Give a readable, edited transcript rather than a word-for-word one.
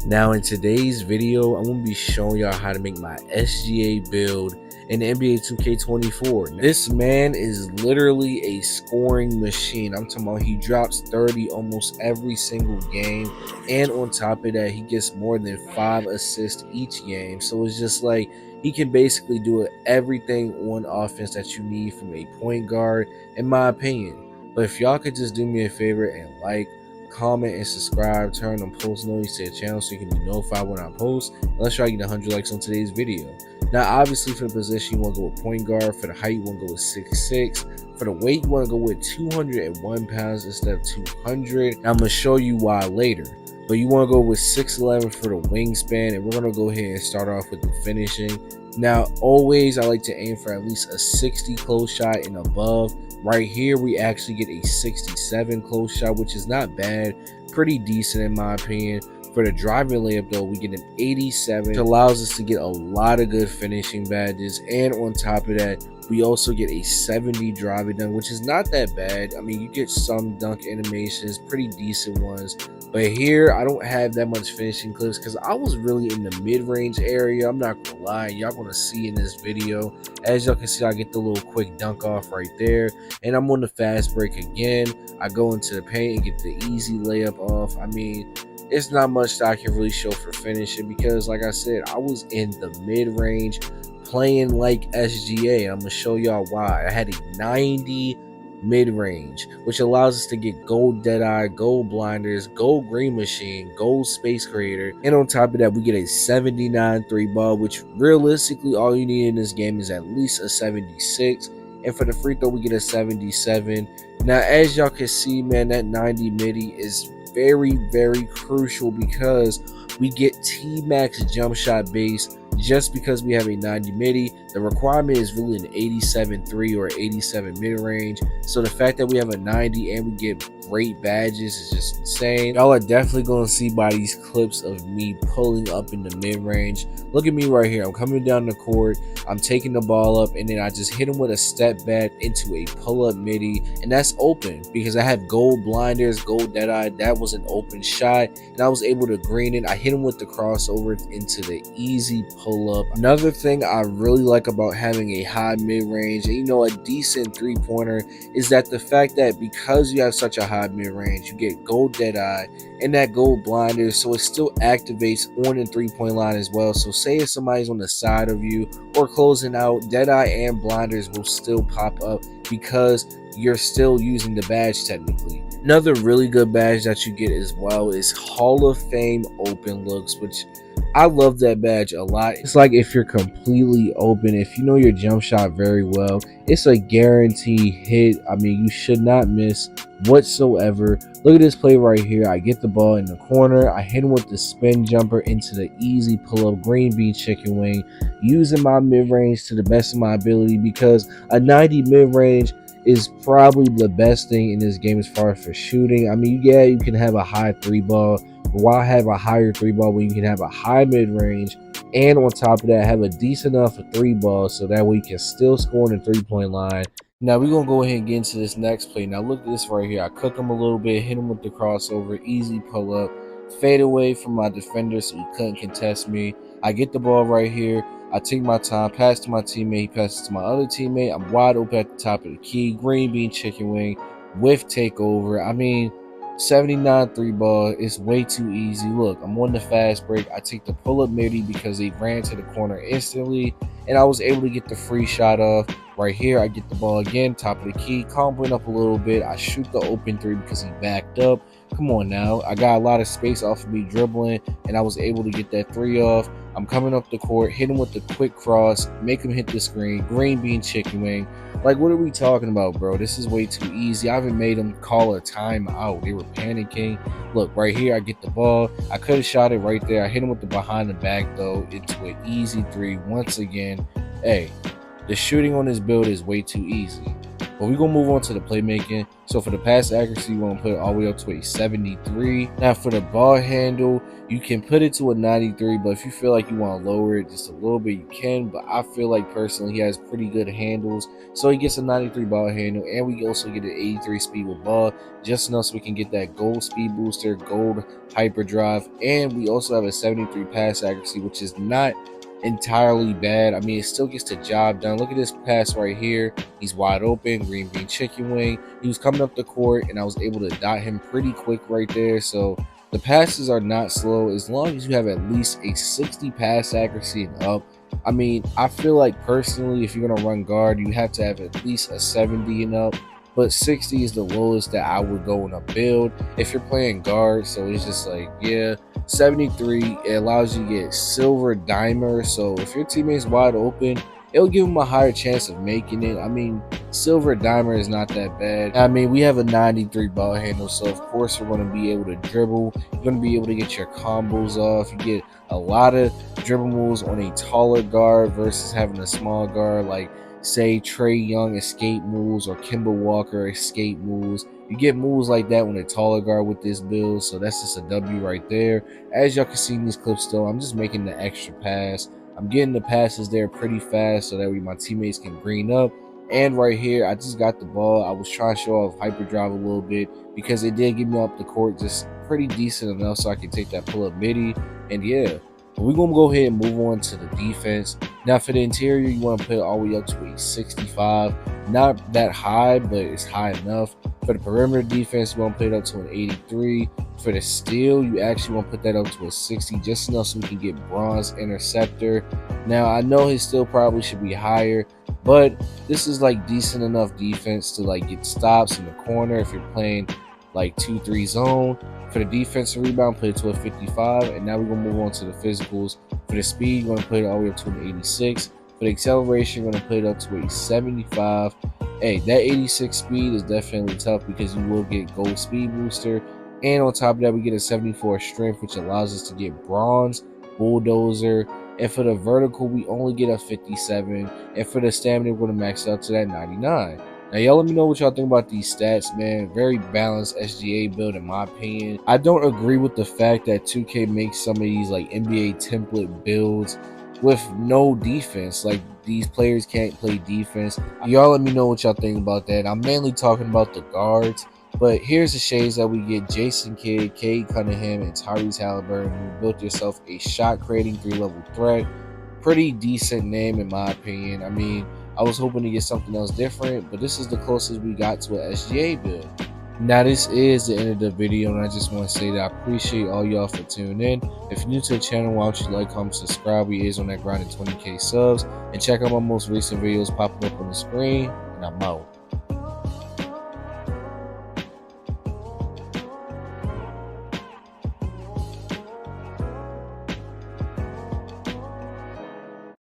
Now in today's video, I'm going to be showing y'all how to make my SGA build in NBA 2K24. This man is literally a scoring machine. I'm talking about he drops 30 almost every single game, and on top of that, he gets more than 5 assists each game. So it's just like he can basically do everything on offense that you need from a point guard, in my opinion. But if y'all could just do me a favor and like, comment, and subscribe, turn on post notifications to the channel so you can be notified when I post. And let's try to get 100 likes on today's video. Now, obviously, for the position, you want to go with point guard. For the height, you want to go with 6'6". For the weight, you want to go with 201 pounds instead of 200. Now, I'm going to show you why later. But you want to go with 6'11" for the wingspan, and we're going to go ahead and start off with the finishing. Now, always, I like to aim for at least a 60 close shot and above. Right here, we actually get a 67 close shot, which is not bad, pretty decent in my opinion. For the driving layup though, we get an 87, which allows us to get a lot of good finishing badges. And on top of that, we also get a 70 driving dunk, which is not that bad. I mean, you get some dunk animations, pretty decent ones. But here, I don't have that much finishing clips because I was really in the mid-range area. I'm not gonna lie, y'all gonna see in this video. As y'all can see, I get the little quick dunk off right there, and I'm on the fast break again. I go into the paint and get the easy layup off. I mean, it's not much that I can really show for finishing because, like I said, I was in the mid-range playing like SGA. I'm gonna show y'all why. I had a 90 mid-range, which allows us to get gold deadeye, gold blinders, gold green machine, gold space creator, and on top of that, we get a 79 3 ball, which realistically all you need in this game is at least a 76. And for the free throw, we get a 77. Now, as y'all can see, man, that 90 midi is very, very crucial because we get T-max jump shot base just because we have a 90 midi. The requirement is really an 87-3 or 87 mid-range. So the fact that we have a 90 and we get great badges is just insane. Y'all are definitely going to see by these clips of me pulling up in the mid-range. Look at me right here. I'm coming down the court. I'm taking the ball up, and then I just hit him with a step back into a pull-up midi, and that's open because I have gold blinders, gold deadeye. That was an open shot, and I was able to green it. I hit him with the crossover into the easy pull-up. Another thing I really like about having a high mid-range and a decent three-pointer is that the fact that because you have such a high mid-range, you get gold deadeye and that gold blinders, so it still activates on the three-point line as well. So say if somebody's on the side of you or closing out, deadeye and blinders will still pop up because you're still using the badge technically. Another really good badge that you get as well is Hall of Fame open looks, which I love that badge a lot. It's like if you're completely open, if you know your jump shot very well, it's a guaranteed hit. I mean, you should not miss whatsoever. Look at this play right here. I get the ball in the corner. I hit him with the spin jumper into the easy pull-up green bean chicken wing, using my mid-range to the best of my ability because a 90 mid-range is probably the best thing in this game as far as for shooting. I mean, yeah, you can have a high three ball, but why have a higher three ball when you can have a high mid-range and on top of that have a decent enough three ball so that way you can still score on the three-point line. Now we're gonna go ahead and get into this next play. Now look at this right here. I cook him a little bit, hit him with the crossover, easy pull up, fade away from my defender so he couldn't contest me. I get the ball right here. I take my time, pass to my teammate, he passes to my other teammate. I'm wide open at the top of the key, green bean chicken wing with takeover. I mean, 79 3 ball is way too easy. Look, I'm on the fast break. I take the pull-up midi because they ran to the corner instantly, and I was able to get the free shot off. Right here, I get the ball again, top of the key, combing up a little bit. I shoot the open three because he backed up. Come on now. I got a lot of space off of me dribbling, and I was able to get that three off. I'm coming up the court, hit him with the quick cross, make him hit the screen, green bean chicken wing. Like, what are we talking about, bro? This is way too easy. I haven't made them call a timeout. They were panicking. Look, right here, I get the ball. I could have shot it right there. I hit him with the behind the back, though, into an easy three. Once again, hey, the shooting on this build is way too easy. But we're gonna move on to the playmaking. So for the pass accuracy, you want to put it all the way up to a 73. Now for the ball handle, you can put it to a 93, but if you feel like you want to lower it just a little bit, you can. But I feel like personally he has pretty good handles, so he gets a 93 ball handle, and we also get an 83 speed with ball, just enough so we can get that gold speed booster, gold hyperdrive, and we also have a 73 pass accuracy, which is not entirely bad. I mean, it still gets the job done. Look at this pass right here. He's wide open, green bean chicken wing. He was coming up the court, and I was able to dot him pretty quick right there. So the passes are not slow as long as you have at least a 60 pass accuracy and up. I mean, I feel like personally, if you're gonna run guard, you have to have at least a 70 and up. But 60 is the lowest that I would go in a build if you're playing guard. So it's just like, yeah, 73, it allows you to get silver dimer. So if your teammate's wide open, it'll give them a higher chance of making it. I mean, silver dimer is not that bad. I mean, we have a 93 ball handle, so of course we're going to be able to dribble. You're going to be able to get your combos off. You get a lot of dribble moves on a taller guard versus having a small guard, like say Trae Young escape moves or Kemba Walker escape moves. You get moves like that when a taller guard with this build, so that's just a W right there. As y'all can see in these clips though, I'm just making the extra pass. I'm getting the passes there pretty fast so that way my teammates can green up. And right here, I just got the ball. I was trying to show off hyperdrive a little bit because it did get me up the court just pretty decent enough so I can take that pull-up midi. And yeah, we're going to go ahead and move on to the defense. Now for the interior, you want to put it all the way up to a 65. Not that high, but it's high enough. For the perimeter defense, you want to put it up to an 83. For the steal, you actually want to put that up to a 60, just enough so we can get bronze interceptor. Now, I know his steal probably should be higher, but this is like decent enough defense to like get stops in the corner if you're playing like 2-3 zone. For the defensive rebound, put it to a 55. And now we're going to move on to the physicals. For the speed, you're going to put it all the way up to an 86. For the acceleration, you're going to put it up to a 75. Hey, that 86 speed is definitely tough because you will get gold speed booster. And on top of that, we get a 74 strength, which allows us to get bronze, bulldozer. And for the vertical, we only get a 57. And for the stamina, we're going to max out to that 99. Now, y'all let me know what y'all think about these stats, man. Very balanced SGA build, in my opinion. I don't agree with the fact that 2K makes some of these like NBA template builds with no defense. Like, these players can't play defense. Y'all let me know what y'all think about that. I'm mainly talking about the guards. But here's the shades that we get: Jason Kidd, Cade Cunningham, and Tyrese Halliburton. You built yourself a shot-creating 3-level threat. Pretty decent name, in my opinion. I mean, I was hoping to get something else different, but this is the closest we got to an SGA build. Now, this is the end of the video, and I just want to say that I appreciate all y'all for tuning in. If you're new to the channel, why don't you like, comment, subscribe? We is on that grind of 20K subs. And check out my most recent videos popping up on the screen, and I'm out.